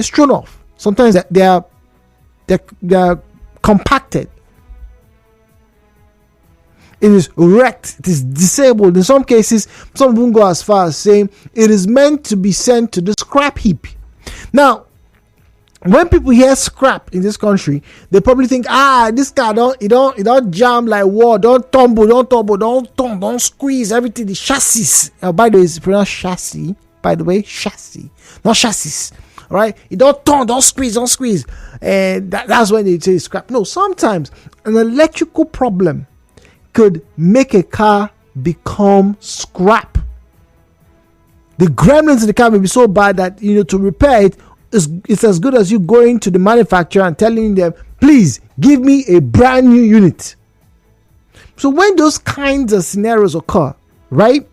it's thrown off. Sometimes they're compacted. It is wrecked. It is disabled. In some cases, some even go as far as saying it is meant to be sent to the scrap heap. Now, when people hear scrap in this country, they probably think, this car don't jam like war, don't tumble, don't squeeze everything. The chassis, by the way, it's pronounced chassis. By the way, chassis, not chassis. All right, it don't squeeze, and that's when they say scrap. No, sometimes an electrical problem could make a car become scrap. The gremlins in the car may be so bad that to repair it, it's as good as you going to the manufacturer and telling them, please give me a brand new unit. So when those kinds of scenarios occur, right,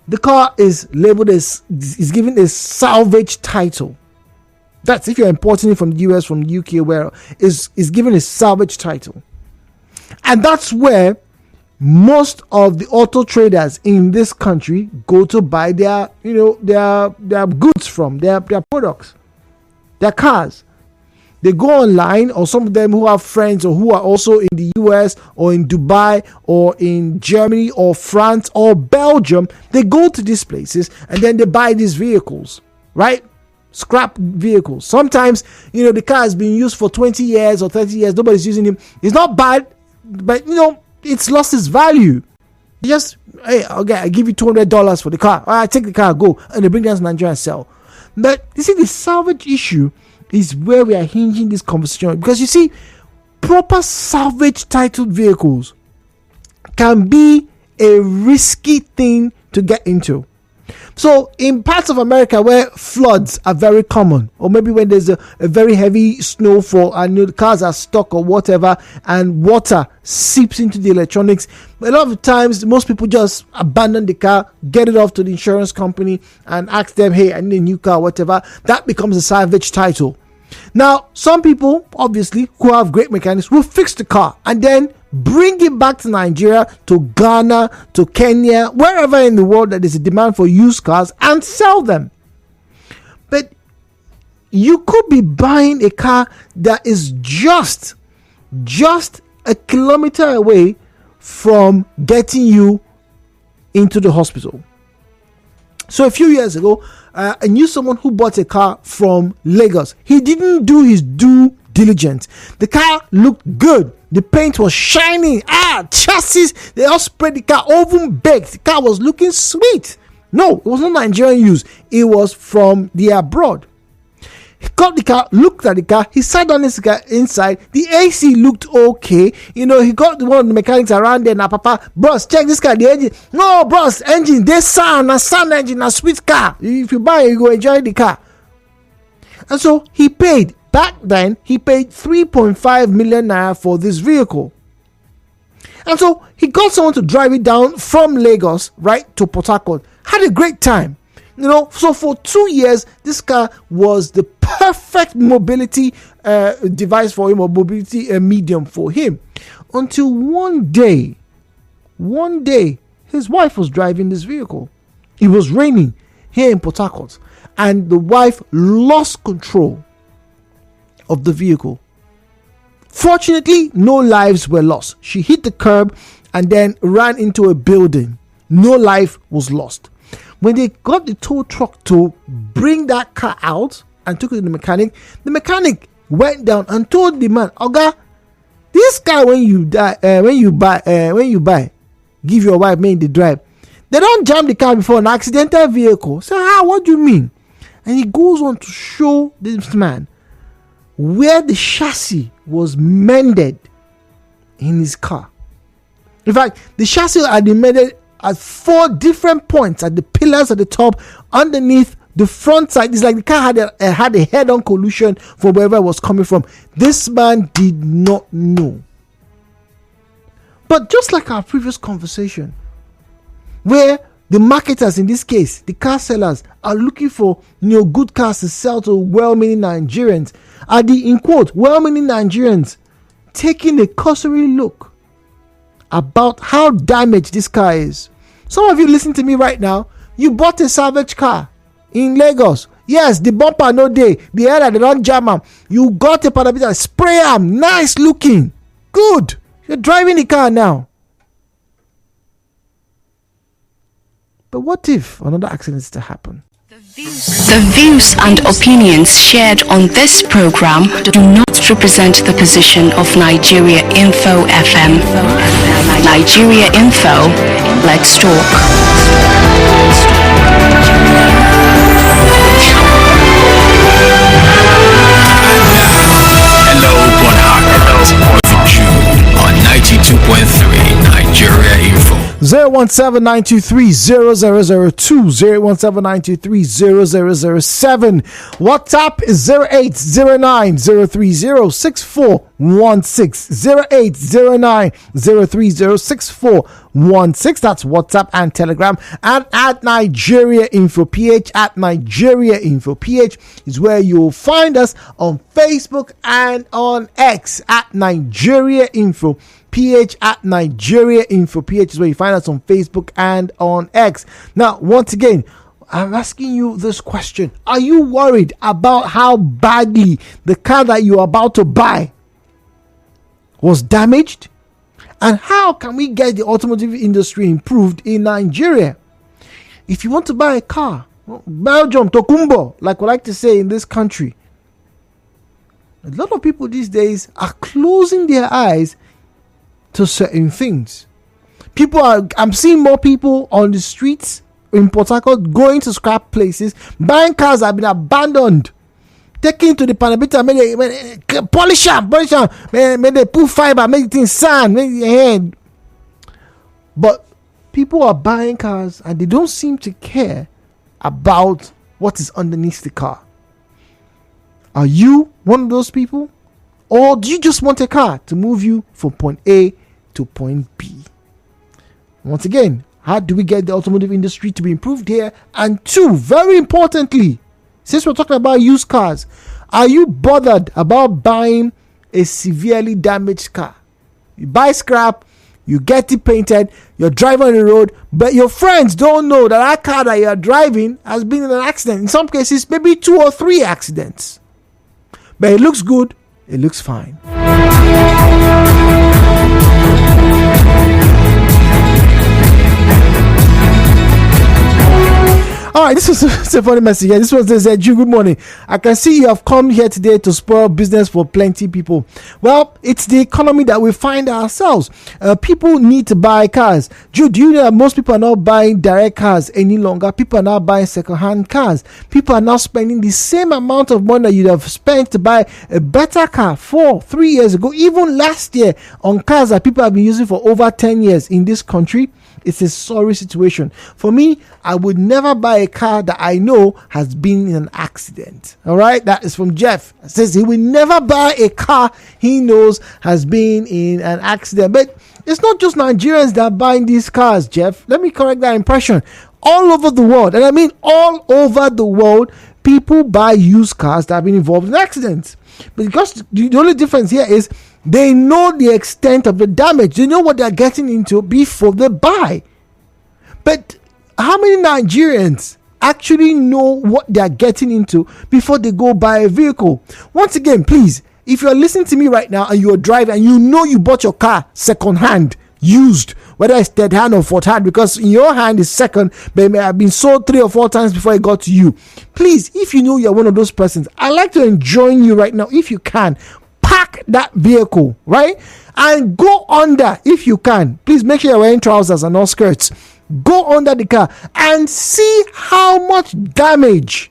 the car is labeled as, is given a salvage title. That's if you're importing it from the US, from the UK, where is given a salvage title. And that's where most of the auto traders in this country go to buy their goods from, their products, their cars. They go online, or some of them who have friends or who are also in the US or in Dubai or in Germany or France or Belgium, they go to these places and then they buy these vehicles, right? Scrap vehicles. Sometimes, the car has been used for 20 years or 30 years. Nobody's using it. It's not bad, but, it's lost its value. Just, hey, okay, I give you $200 for the car. All right, take the car, go. And they bring it down to Nigeria and sell. But you see, the salvage issue is where we are hinging this conversation on. Because you see, proper salvage titled vehicles can be a risky thing to get into. So in parts of America where floods are very common, or maybe when there's a very heavy snowfall and the cars are stuck or whatever, and water seeps into the electronics, a lot of times most people just abandon the car, get it off to the insurance company and ask them, hey, I need a new car, whatever. That becomes a salvage title. Now, some people, obviously, who have great mechanics, will fix the car and then bring it back to Nigeria, to Ghana, to Kenya, wherever in the world that there's a demand for used cars, and sell them. But you could be buying a car that is just a kilometer away from getting you into the hospital. So a few years ago, I knew someone who bought a car from Lagos. He didn't do his due diligence. The car looked good. The paint was shining. Chassis, they all sprayed the car, oven baked. The car was looking sweet. No, it was not Nigerian use. It was from the abroad. He got the car, looked at the car. He sat down inside. The AC looked okay. He got one of the mechanics around there. Now, papa, bros, check this car, the engine. No, bros, engine, they sound engine, a sweet car. If you buy it, you go enjoy the car. And so he paid. Back then, he paid 3.5 million naira for this vehicle. And so he got someone to drive it down from Lagos, right, to Port Harcourt. Had a great time. So for 2 years, this car was the perfect mobility device for him, or mobility medium for him. Until one day, his wife was driving this vehicle. It was raining here in Port Harcourt, and the wife lost control of the vehicle. Fortunately, no lives were lost. She hit the curb and then ran into a building. No life was lost. When they got the tow truck to bring that car out and took it to the mechanic went down and told the man, Oga, this car when you buy, give your wife main the drive. They don't jam the car before an accidental vehicle. So what do you mean? And he goes on to show this man where the chassis was mended in his car. In fact, the chassis had been mended at 4 different points, at the pillars at the top, underneath, the front side. It's like the car had a head-on collision from wherever it was coming from. This man did not know. But just like our previous conversation, where the marketers, in this case, the car sellers, are looking for good cars to sell to well-meaning Nigerians, are the, in quote, well-meaning Nigerians taking a cursory look about how damaged this car is. Some of you listening to me right now, you bought a salvage car in Lagos. Yes, the bumper no day, the header they don't jam am. You got a panabita, spray am, nice looking, good. You're driving the car now. But what if another accident is to happen? The views and opinions shared on this program do not represent the position of Nigeriainfo FM. Nigeriainfo, let's talk. Hello, Port Harcourt, on 92.3 Nigeriainfo. 017-923-0002, 017-923-0007. WhatsApp is 0809-030-6416, 0809-030-6416. That's WhatsApp and Telegram. And at Nigeriainfo PH, at Nigeriainfo PH is where you'll find us on Facebook and on X at Nigeriainfo PH, at Nigeriainfo PH is where you find us on Facebook and on X. Now, once again, I'm asking you this question. Are you worried about how badly the car that you're about to buy was damaged? And how can we get the automotive industry improved in Nigeria? If you want to buy a car, Belgium, Tokumbo, like we like to say in this country, a lot of people these days are closing their eyes to certain things. I'm seeing more people on the streets in Port Harcourt going to scrap places, buying cars that have been abandoned, taking to the panabita, polish them, may they put fiber, make things sand, make the head. But people are buying cars and they don't seem to care about what is underneath the car. Are you one of those people? Or do you just want a car to move you from point A to point B? Once again, how do we get the automotive industry to be improved here? And two, very importantly, since we're talking about used cars, are you bothered about buying a severely damaged car? You buy scrap, you get it painted, you're driving on the road, but your friends don't know that car that you're driving has been in an accident. In some cases, maybe 2 or 3 accidents. But it looks good, it looks fine. All right, this was a funny message. This was the good morning. I can see you have come here today to spoil business for plenty people. Well, it's the economy that we find ourselves. People need to buy cars. Jude, do you know that most people are not buying direct cars any longer? People are now buying second-hand cars. People are now spending the same amount of money that you'd have spent to buy a better car 4-3 years ago, even last year, on cars that people have been using for over 10 years in this country. It's a sorry situation. For me, I would never buy a car that I know has been in an accident. All right, that is from Jeff. It says he will never buy a car he knows has been in an accident. But it's not just Nigerians that are buying these cars, Jeff. Let me correct that impression. All over the world, and I mean all over the world, people buy used cars that have been involved in accidents. Because the only difference here is they know the extent of the damage. They know what they're getting into before they buy. But how many Nigerians actually know what they're getting into before they go buy a vehicle? Once again, please, if you're listening to me right now and you're driving and you know you bought your car second hand, used, whether it's third hand or fourth hand, because in your hand is second, but it may have been sold 3 or 4 times before it got to you. Please, if you know you're one of those persons, I'd like to enjoin you right now, if you can, park that vehicle, right? And go under, if you can. Please make sure you're wearing trousers and not skirts. Go under the car and see how much damage,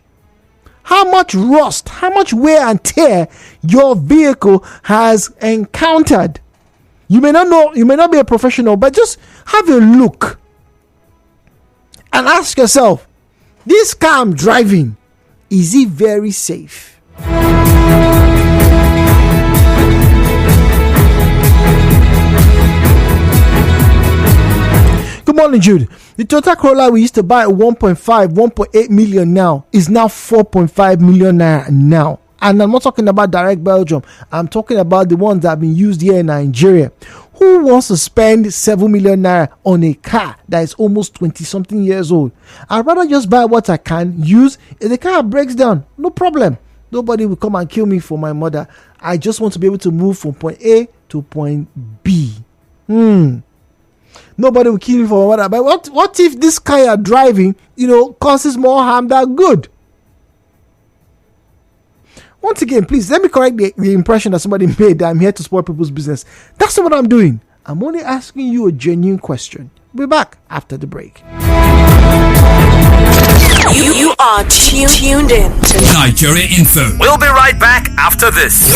how much rust, how much wear and tear your vehicle has encountered. You may not know, you may not be a professional, but just have a look and ask yourself, this car I'm driving, is it very safe? Good morning, Jude. The Toyota Corolla we used to buy at 1.8 million now is now 4.5 million naira now. And I'm not talking about direct Belgium. I'm talking about the ones that have been used here in Nigeria. Who Who wants to spend 7 million naira on a car that is almost 20 something years old? I'd rather just buy what I can use. If the car breaks down, no problem. Nobody will come and kill me for my mother. I just want to be able to move from point A to point B. Nobody will kill me for my mother. But what if this car you're driving, causes more harm than good? Once again, please let me correct the impression that somebody made that I'm here to spoil people's business. That's not what I'm doing. I'm only asking you a genuine question. We'll be back after the break. You are tuned in to Nigeriainfo. We'll be right back after this.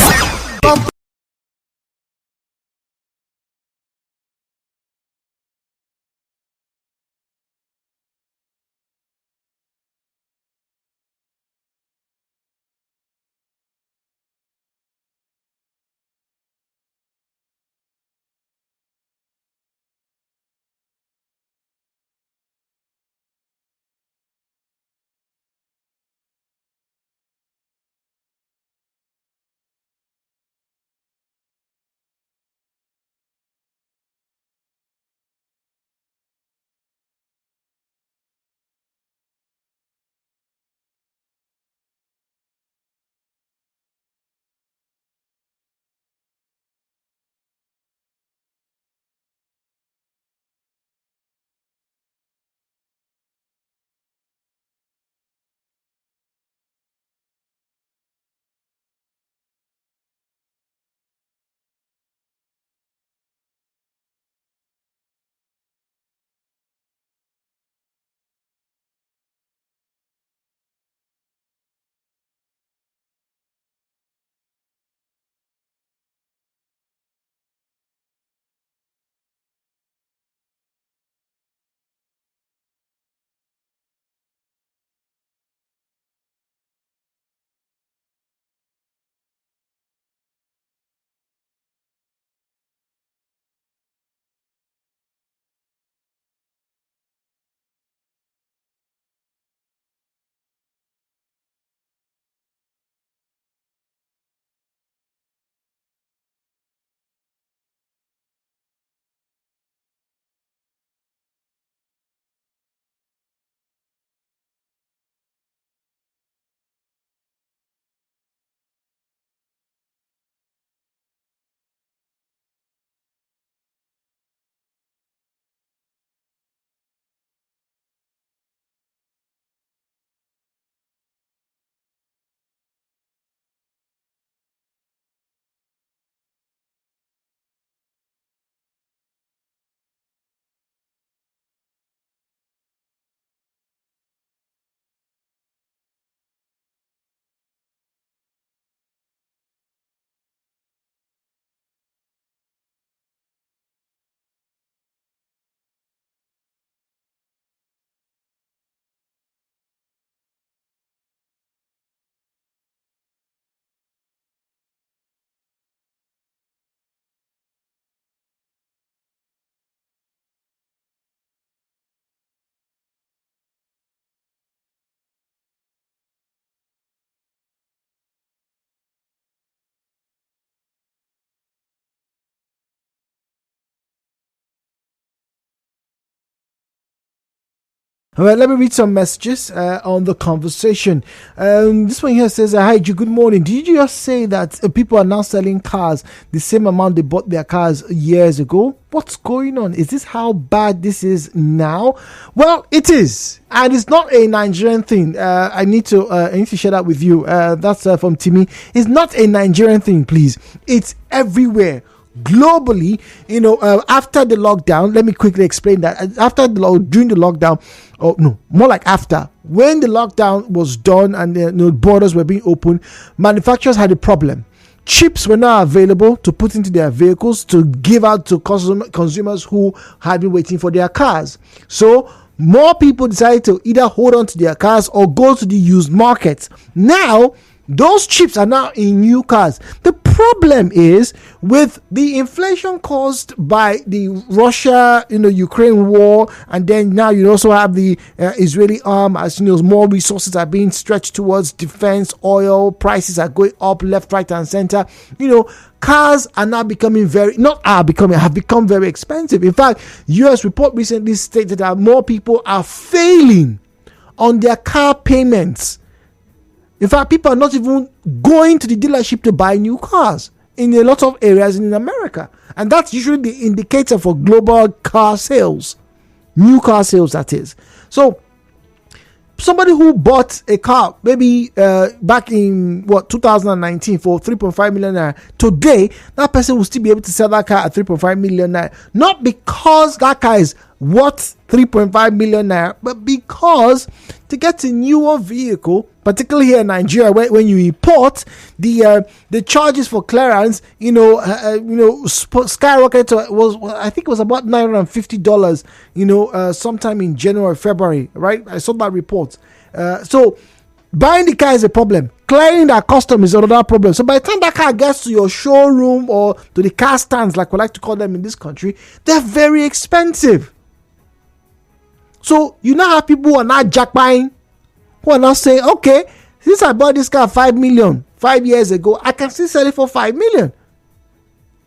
All right, let me read some messages on the conversation. This one here says, hi, Ju, good morning. Did you just say that people are now selling cars the same amount they bought their cars years ago? What's going on? Is this how bad this is now? Well, it is. And it's not a Nigerian thing. I need to share that with you. That's from Timmy. It's not a Nigerian thing, please. It's everywhere. Globally, after the lockdown, let me quickly explain that. During the lockdown, or no, more like after, when the lockdown was done and the borders were being opened, manufacturers had a problem. Chips were not available to put into their vehicles to give out to consumers who had been waiting for their cars. So more people decided to either hold on to their cars or go to the used markets. Now, Those chips are now in new cars. The problem is with the inflation caused by the Russia, Ukraine war, and then now you also have the Israeli arm. As more resources are being stretched towards defense. Oil prices are going up left, right, and center. Cars are now have become very expensive. In fact, U.S. report recently stated that more people are failing on their car payments. In fact, people are not even going to the dealership to buy new cars in a lot of areas in America. And that's usually the indicator for global car sales. New car sales, that is. So, somebody who bought a car maybe back in 2019 for 3.5 million naira, today that person will still be able to sell that car at 3.5 million naira, not because that car is worth 3.5 million naira, but because to get a newer vehicle, particularly here in Nigeria, when you import, the charges for clearance skyrocketed to I think it was about $950 sometime in January, February, right? I saw that report. So buying the car is a problem. Clearing that custom is another problem. So by the time that car gets to your showroom or to the car stands, like we like to call them in this country, they're very expensive. So you now have people who are not jackbuying, who are now saying, okay, since I bought this car 5 million 5 years ago, I can still sell it for 5 million.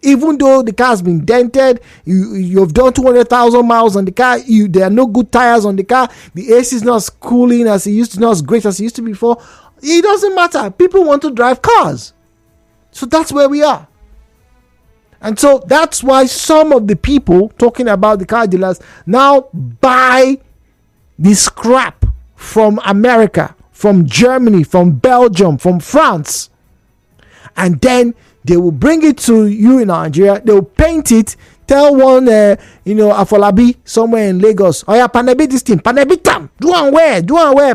Even though the car has been dented, you've done 200,000 miles on the car, there are no good tires on the car, the AC is not cooling as it used to, not as great as it used to be before. It doesn't matter. People want to drive cars. So that's where we are. And so that's why some of the people talking about the car dealers now buy the scrap from America, from Germany, from Belgium, from France. And then they will bring it to you in Nigeria. They will paint it. Tell one, Afolabi somewhere in Lagos, oh yeah, Panebi this thing, Panebi tam, do and wear,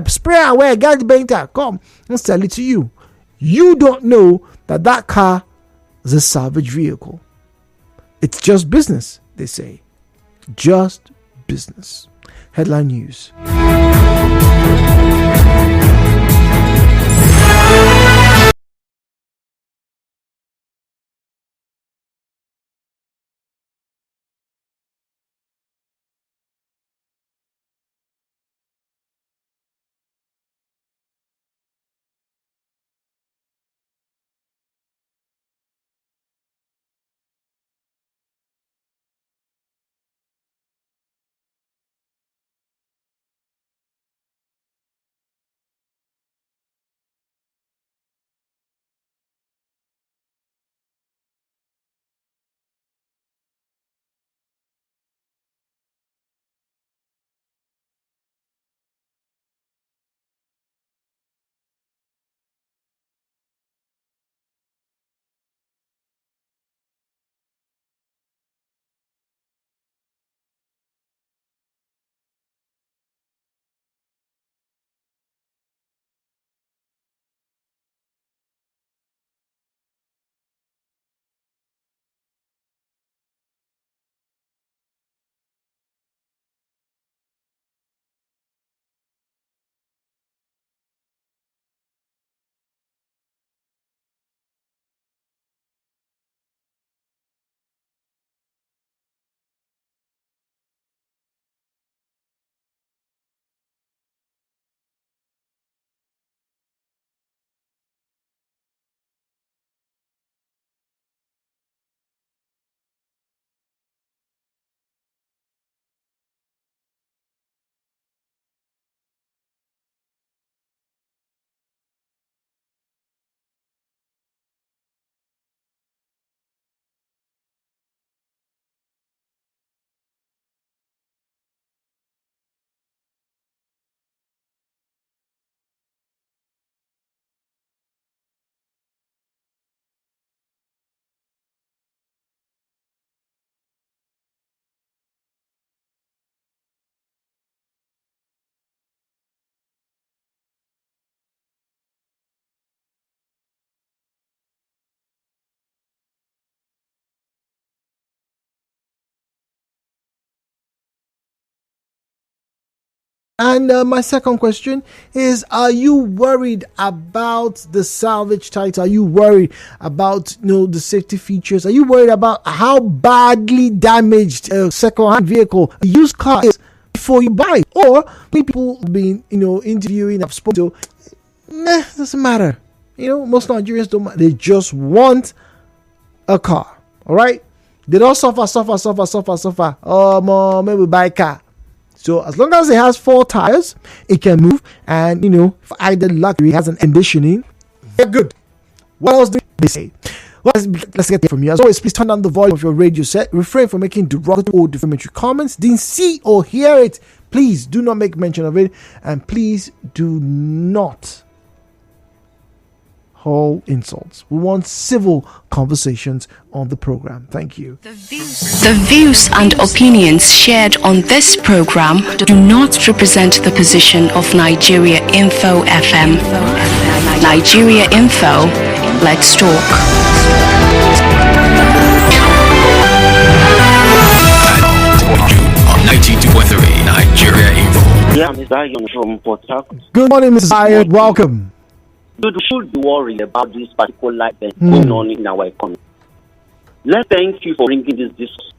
spray and wear, get the painter, come and sell it to you. You don't know that car is a salvage vehicle. It's just business, they say. Just business. Headline news. And my second question is, are you worried about the salvage title? Are you worried about the safety features? Are you worried about how badly damaged a second-hand vehicle, a used car is before you buy it? Or many people have been interviewing, I've spoken to, doesn't matter. Most Nigerians don't matter. They just want a car. All right? They don't suffer. Oh, mom, maybe buy a car. So as long as it has 4 tires, it can move, and if either luxury has an conditioning, they're good. What else do they say? Well, let's get it from you. As always, please turn down the volume of your radio set. Refrain from making derogatory or defamatory comments. Didn't see or hear it, please do not make mention of it, and please do not hurl insults. We want civil conversations on the program. Thank you. The views and opinions shared on this program do not represent the position of Nigeriainfo FM. Nigeriainfo, let's talk. 92.3 Nigeriainfo. Yeah, Mr. Zion from Port Harcourt. Good morning, Mrs. Ayed. Welcome. You should be worried about this particular event going on in our economy. Let's thank you for bringing this discourse.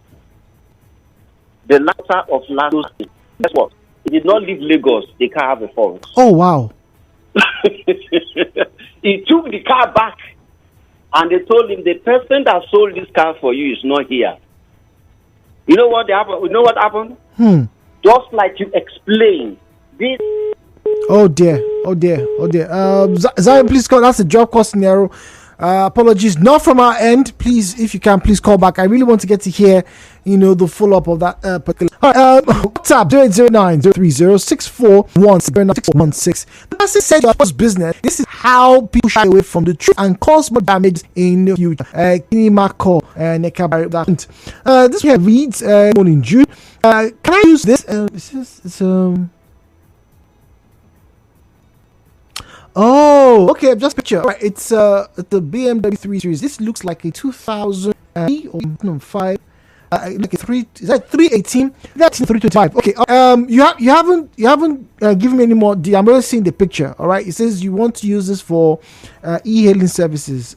The latter of Lagos, guess what? He did not leave Lagos, the car have a fault. Oh, wow. He took the car back, and they told him the person that sold this car for you is not here. You know what happened? Just like you explained, this. Oh dear. Zion, please call. That's a job cost scenario. Apologies, not from our end. Please, if you can, please call back. I really want to get to hear, the follow up of that particular. WhatsApp 0809-030-641-616. The person said your business. This is how people shy away from the truth and cause more damage in the future. This here reads in June. Can I use this? Oh, okay. Just picture. Right, it's the BMW 3 Series. This looks like a 2000 or 2005. Like a 3. Is that 318? That's 325. Okay. You haven't given me any more. I'm only seeing the picture. All right. It says you want to use this for e-hailing services.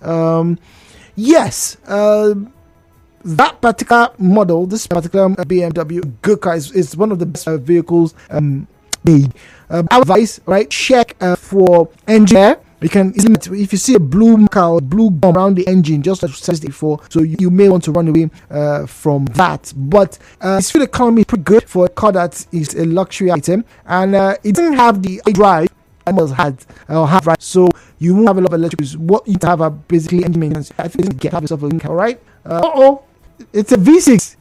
Yes. That particular model, this particular BMW good car is one of the best vehicles made. Advice, right? Check for engine air. You can easily, if you see a blue marker or blue gum around the engine, just as says before, so you may want to run away from that. But its fuel economy is pretty good for a car that is a luxury item, and it doesn't have the drive I must have right. So you won't have a lot of electric. What you have are basically engine maintenance. I think you can have yourself a car, right? It's a V6.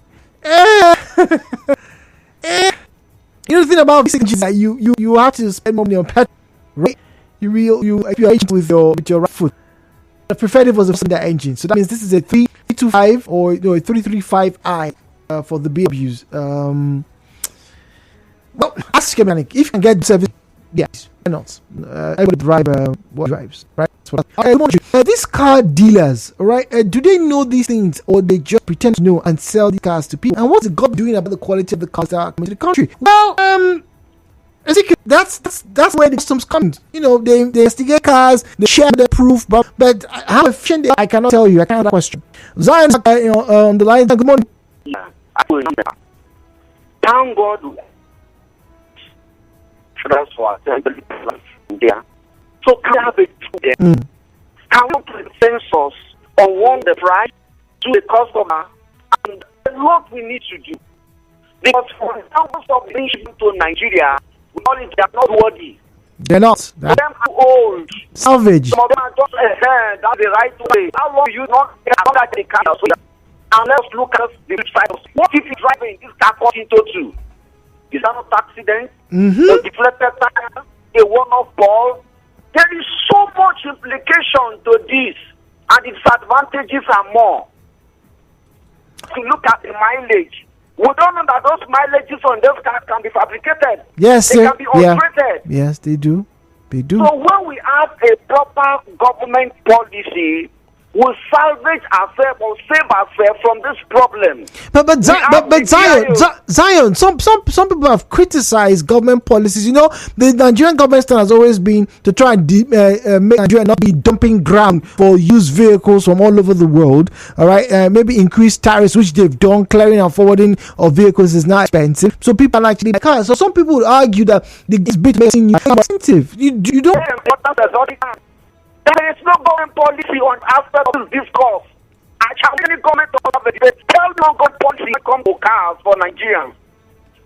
The thing about V6 engines is that you have to spend more money on petrol, right? If you are with your right foot, I prefer it was a cylinder engine. So that means this is a 325 or a 335i for the BMWs. Well, ask your mechanic if you can get service. Yes, why not? Everybody drive what drives, right? These car dealers, all right? Do they know these things, or they just pretend to know and sell these cars to people? And what's the government doing about the quality of the cars that are coming to the country? Well, I think that's where the customs come. They investigate cars, they share the proof, but how efficient they are, I cannot tell you. I can't answer that question. Zion, on the line. Good morning. Yeah, I will remember. Thank God. That's for there. So can we have a truth there? Can we put a census on the price to the customer, and what we need to do? Because for example, some things to Nigeria, they are not worthy. They're not. Some of them are old. Salvage. Some of them are just that's the right way. How long do you not get that they can? And let's look at the side. What if you driving this car cut into two? Is that not accident? A deflected tire, a one-off ball? There is so much implication to this, and the disadvantages are more. If you look at the mileage, we don't know that those mileages on those cars can be fabricated. Yes, they can be altered. Yeah. Yes, they do. They do. So when we have a proper government policy will salvage ourselves or save ourselves from this problem. But Zion, some people have criticized government policies. The Nigerian government stand has always been to try and make Nigeria not be dumping ground for used vehicles from all over the world. All right, maybe increase tariffs, which they've done. Clearing and forwarding of vehicles is not expensive, so people are actually cars. So some people would argue that this bit makes you expensive. You don't. There is no government policy on aspect of this discourse. I challenge any government to have a debate. Tell no government policy when it comes to cars for Nigerians.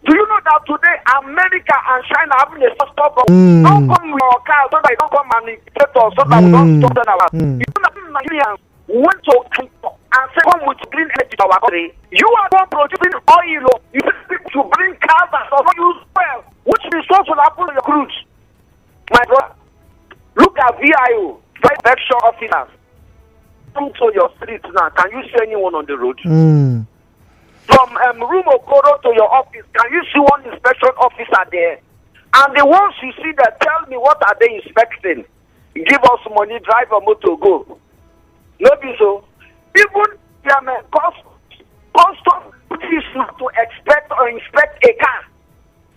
Do you know that today America and China having a stop? Don't come with our cars so that you don't come manipulate us so that we don't stop them our. You know that Nigerians went to and say come with green energy to our country. You are not producing oil. You need people to bring cars that do not use well. Which resource will happen to your cruise? My brother, look at VIO. Inspection officers, come to your street now. Can you see anyone on the road? From Rumokoro to your office, can you see one inspection officer there? And the ones you see that, tell me what are they inspecting? Give us money, drive a motor, go. Maybe so. Even custom is not to expect or inspect a car.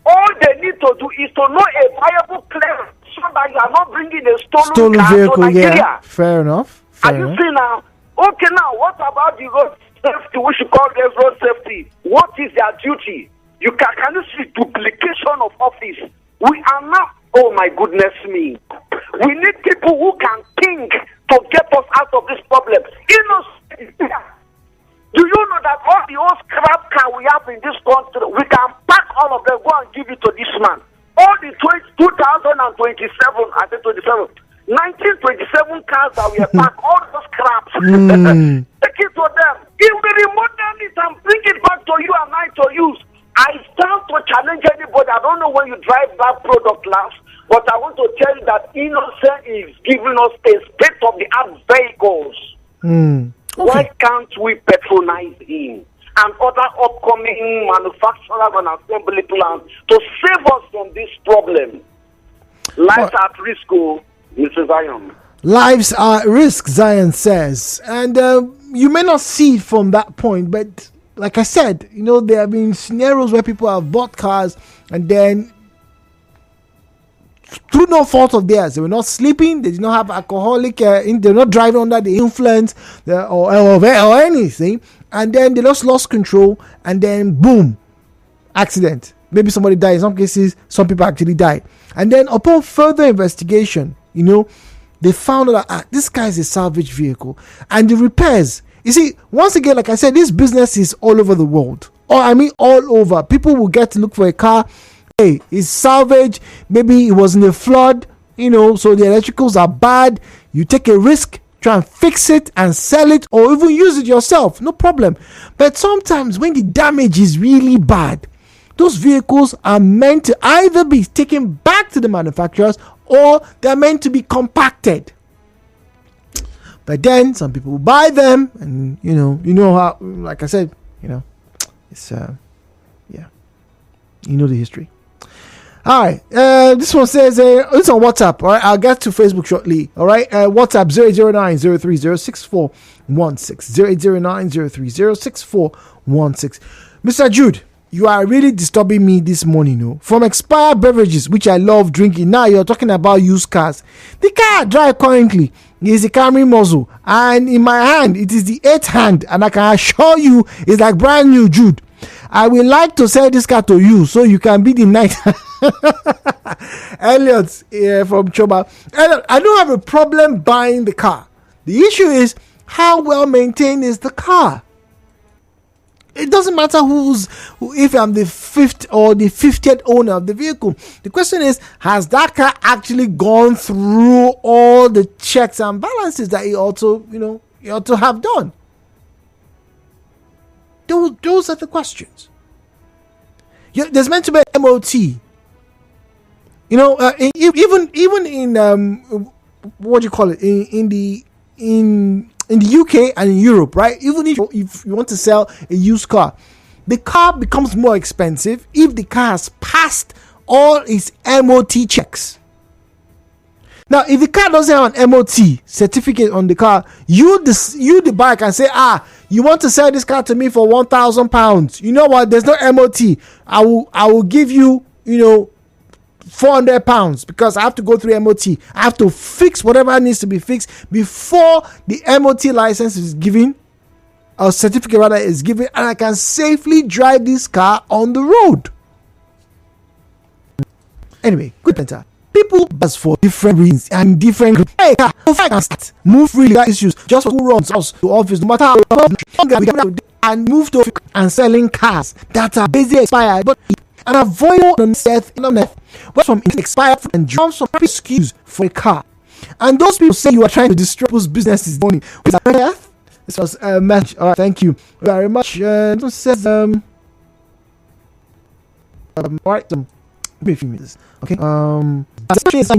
All they need to do is to know a viable clearance. So that you are not bringing a stolen car vehicle, to Nigeria. Yeah. Fair enough. Are you seeing now? Okay, now what about the road safety? We should call them road safety. What is their duty? Can you see duplication of office? We are not. Oh my goodness me! We need people who can think to get us out of this problem. Do you know that all the old scrap car we have in this country, we can pack all of them, go and give it to this man? All the 2027, I think 27, 1927 cars that we have packed, all those scraps, take it to them. If we remodel it and bring it back to you and I to use, I stand to challenge anybody. I don't know when you drive that product last, but I want to tell you that Innocent is giving us a state-of-the-art vehicles. Okay. Why can't we patronize him and other upcoming manufacturers and assembly plants to save us from this problem? Lives are at risk, Mr. Zion. Lives are at risk, Zion says. And you may not see it from that point, but like I said, there have been scenarios where people have bought cars and then through no fault of theirs, they were not sleeping, they did not have alcoholic, they're not driving under the influence or anything, and then they just lost control, and then boom, accident. Maybe somebody died. In some cases, some people actually died. And then upon further investigation, they found out that this guy is a salvage vehicle, and the repairs. You see, once again, like I said, this business is all over the world. All over. People will get to look for a car. Hey, it's salvage. Maybe it was in a flood, so the electricals are bad. You take a risk, try and fix it and sell it, or even use it yourself. No problem. But sometimes when the damage is really bad, those vehicles are meant to either be taken back to the manufacturers or they're meant to be compacted. But then some people will buy them, and you know how, like I said, it's the history. All right, this one says it's on WhatsApp. All right, I'll get to Facebook shortly. All right, WhatsApp 009-030-6416 08090306416. Mr. Jude, you are really disturbing me this morning. From expired beverages, which I love drinking, now you're talking about used cars. The car I drive currently is a Camry muzzle, and in my hand it is the 8th hand, and I can assure you it's like brand new, Jude. I would like to sell this car to you so you can be the night. Elliot from Choba. Elliot, I don't have a problem buying the car. The issue is how well maintained is the car. It doesn't matter if I'm the 5th or the 50th owner of the vehicle. The question is, has that car actually gone through all the checks and balances that he ought to have done? Those are the questions. There's meant to be an MOT. Even in what do you call it, in the UK and in Europe, right? Even if you want to sell a used car, the car becomes more expensive if the car has passed all its MOT checks. Now, if the car doesn't have an MOT certificate on the car, you the buyer can say, you want to sell this car to me for £1,000. You know what? There's no MOT. I will give you, £400 because I have to go through MOT. I have to fix whatever needs to be fixed before the MOT license is given, or certificate rather is given, and I can safely drive this car on the road. Anyway, good mentor. People buzz for different reasons and different groups. Hey, move freely without issues. Just for who runs us to office, no matter how long we can and move to and selling cars that are basically expired, but and avoid on death what's from expired and jumps from excuse for a car. And those people say you are trying to destroy people's businesses. Morning. This was a match. All right, thank you very much. It says all right. Give me a few minutes. Okay. I'm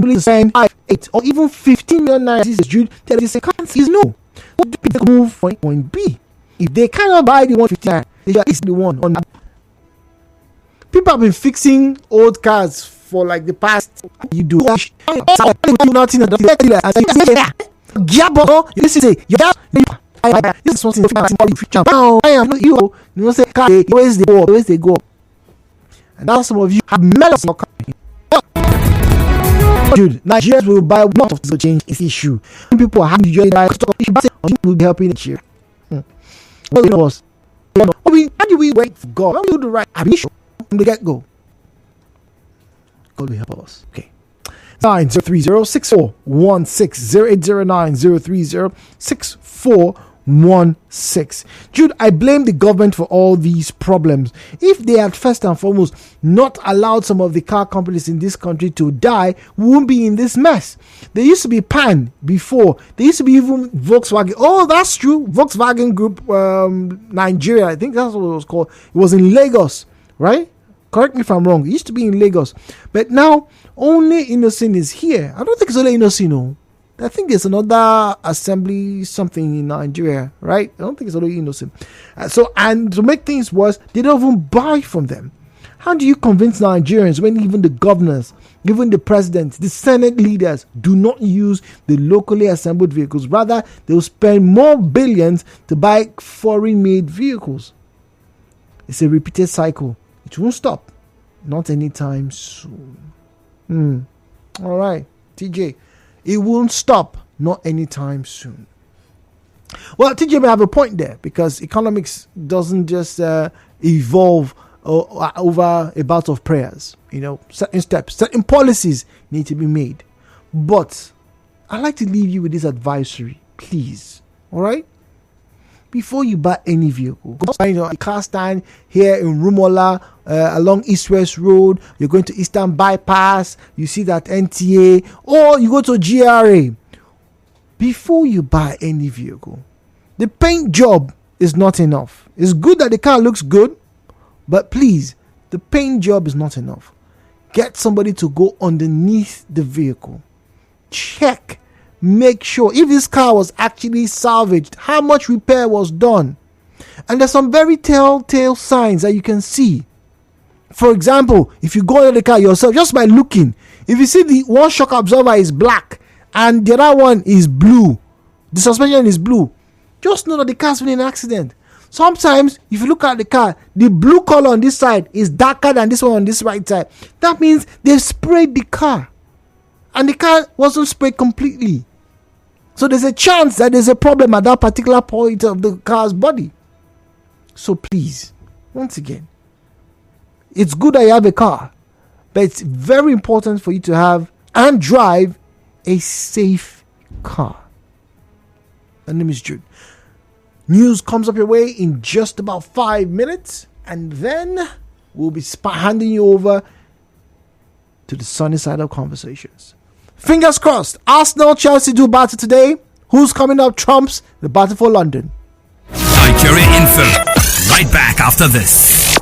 willing to spend 8 or even 15 million naira. This is Jude. Tell us can't is no. What do people move from point B? If they cannot buy the 159, they should at least the one on. People have been fixing old cars for like the past. You do nothing. This is this is something now. I am not you. You say car always they go. And now some of you have melons not coming. Dude, Nigerians will buy one of the change is issue. People are having to buy stock issue, but will be helping each year. What it was? How do we wait for God? How do we do the right issue from the get go? God will help us. Okay. 930-6416-0809-030-6416. Jude, I blame the government for all these problems. If they had first and foremost not allowed some of the car companies in this country to die, we wouldn't be in this mess. There used to be Pan before. There used to be even Volkswagen. Oh, that's true. Volkswagen Group Nigeria. I think that's what it was called. It was in Lagos, right? Correct me if I'm wrong. It used to be in Lagos. But now, only Innocent is here. I don't think it's only Innocent, no. I think there's another assembly something in Nigeria, right? I don't think it's only Innocent. And to make things worse, they don't even buy from them. How do you convince Nigerians when even the governors, even the presidents, the Senate leaders do not use the locally assembled vehicles? Rather, they'll spend more billions to buy foreign-made vehicles. It's a repeated cycle. It won't stop. Not anytime soon. All right, TJ. It won't stop. Not anytime soon. Well, TJ may have a point there because economics doesn't just evolve over a bout of prayers. Certain steps, certain policies need to be made. But I'd like to leave you with this advisory, please. All right? Before you buy any vehicle, go find a car stand here in Rumola along East West Road. You're going to Eastern Bypass. You see that NTA, or you go to GRA. Before you buy any vehicle, the paint job is not enough. It's good that the car looks good, but please, the paint job is not enough. Get somebody to go underneath the vehicle. Check. Make sure if this car was actually salvaged, how much repair was done. And there's some very telltale signs that you can see. For example, if you go into the car yourself, just by looking, if you see the one shock absorber is black and the other one is blue, the suspension is blue, just know that the car's been in an accident. Sometimes, if you look at the car, the blue color on this side is darker than this one on this right side. That means they've sprayed the car. And the car wasn't sprayed completely. So there's a chance that there's a problem at that particular point of the car's body. So please, once again, it's good that you have a car, but it's very important for you to have and drive a safe car. My name is Jude. News comes up your way in just about 5 minutes, and then we'll be handing you over to the sunny side of conversations. Fingers crossed. Arsenal, Chelsea do battle today. Who's coming up trumps the battle for London? Nigeriainfo. Right back after this.